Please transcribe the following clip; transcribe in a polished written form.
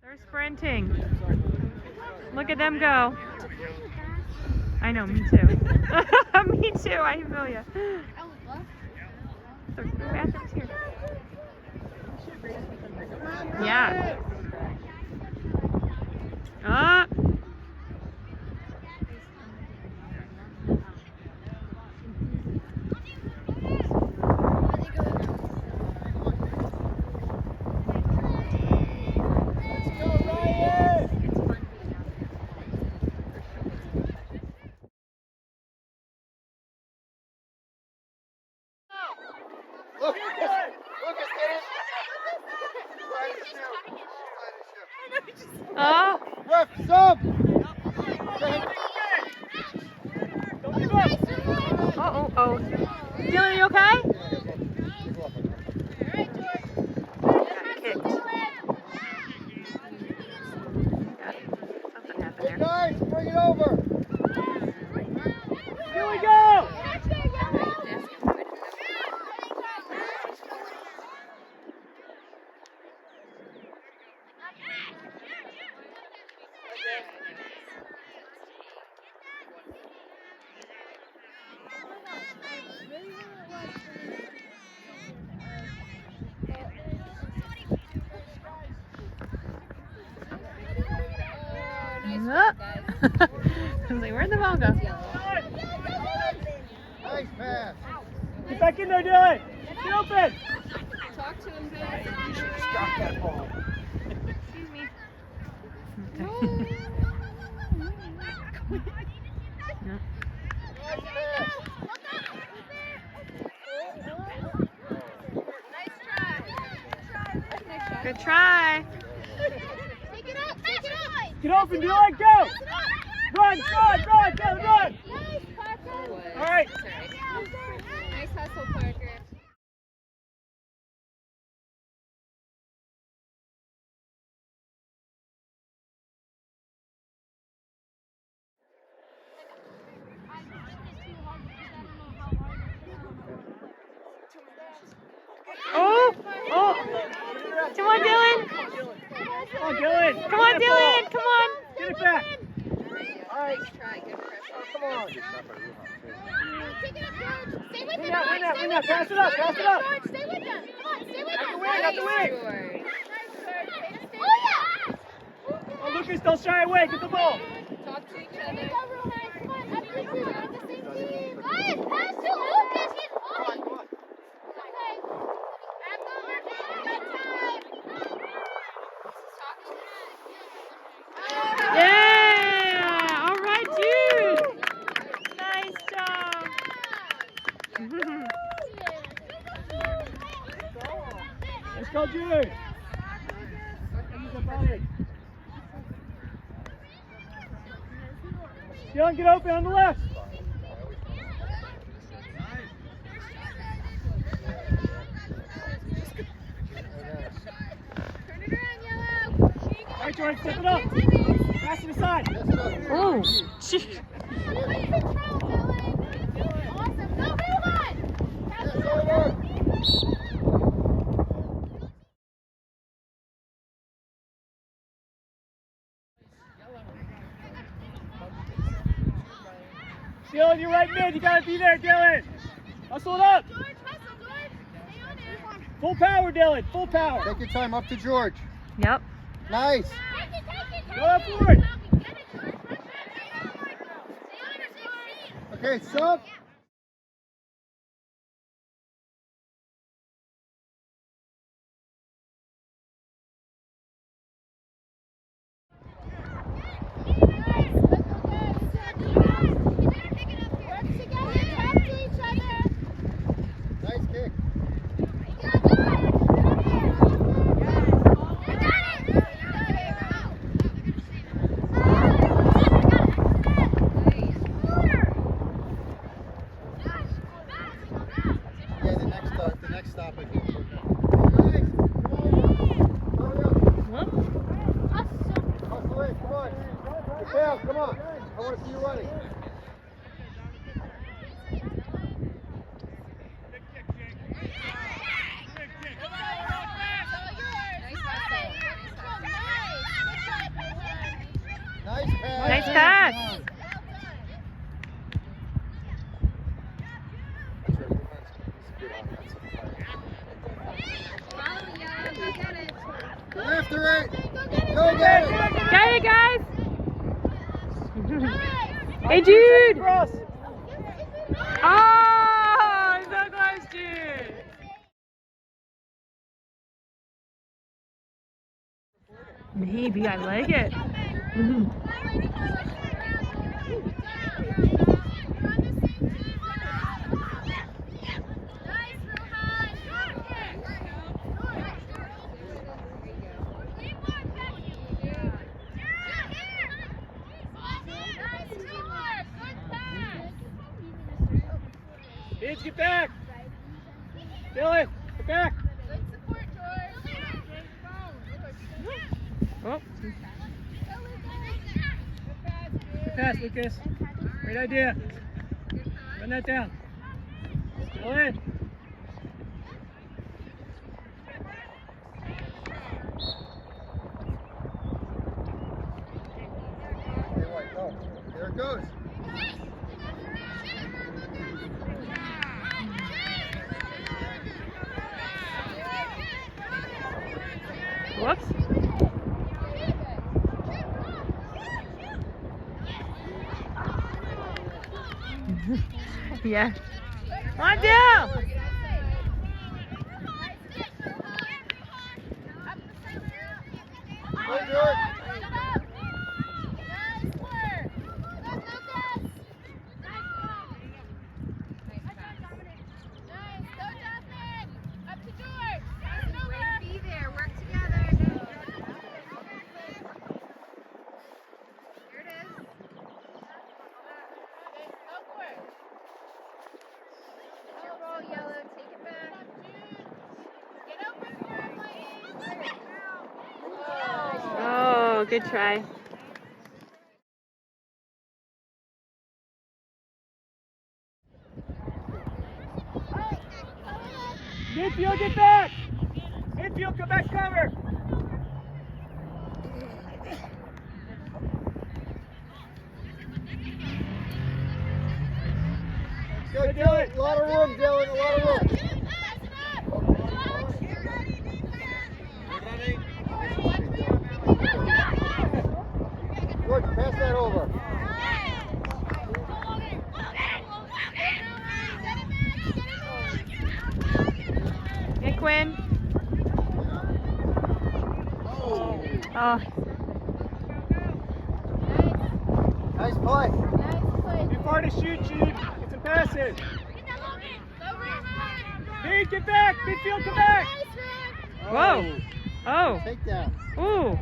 They're sprinting. Look at them go. I know, me too. Me too, I feel ya. The bathroom's here. Yeah. Oh! Ref, sub! Oh. Dylan, you okay? Got kicked. Something happened there. Guys, bring it over! Here we go! I was like, where'd the ball go? Nice pass. Get back in there, Dylan! Get open! Talk to him, Dylan. You should have stopped that ball. Excuse me. No. Good try. Take it up, take it up. Get open, Dylan, go! Run, Dylan, run! Nice, Parker. All right. Nice hustle, Parker. Oh! Come on, Dylan! Come on, Dylan! Come on, Dylan! Come on! Get it back! All right. Nice try, good pressure. Come on. Take it up, George. Stay with Win them, that, George. win that, Stay win with that. Pass it up, them. pass it up. George, stay with them. Come on, stay with them. Out the wing, out the wing. George. Nice, George. Oh, yeah. Oh, Lucas, don't shy away. Get the ball. Talk to each other. Come on, up this way. On the same team. Guys, pass to Lucas. He's on. Okay. Back over. Good time. Yeah! All right, Jude! Nice job! Let's go, Jude. Dylan, get open on the left. Turn it around, Yellow. All right, Jordan, step it up. Pass it aside. Oh, gee. Good control, Dylan. Awesome. Go, move on. Pass it over. Dylan, you're right mid. You gotta be there, Dylan. Hustle it up. George, hustle, George. Stay on it. Full power, Dylan. Full power. Take your time. Up to George. Yep. Nice. Take it. Go up forward. Get it, George. Stay on it, George. Okay, sub. Nice kick. Yeah, the next stop I think. Hustle in, come on. Good pass, come on. I want to see you running. Nice hustle. pass. Go after it. Go get it. Got it, guys. Hey, Jude. Cross. Oh, so close, Jude. Maybe I like it. Kids, get back. Dylan, get back. Oh. Good pass, Lucas. Great idea. Run that down. Dylan. Hey, White, go. There it goes. Whoops. Yeah. On down. Go, George. Oh, good try. Midfield, get back. Midfield, come back, cover. Go, Dylan. A lot of room, Dylan. A lot of room. George, pass that over. Hey, Quinn. Oh. Nice play. Too far to shoot, Chief. Get some passes. Reed, get back. Midfield, come back. Whoa. Oh. Take that. Ooh.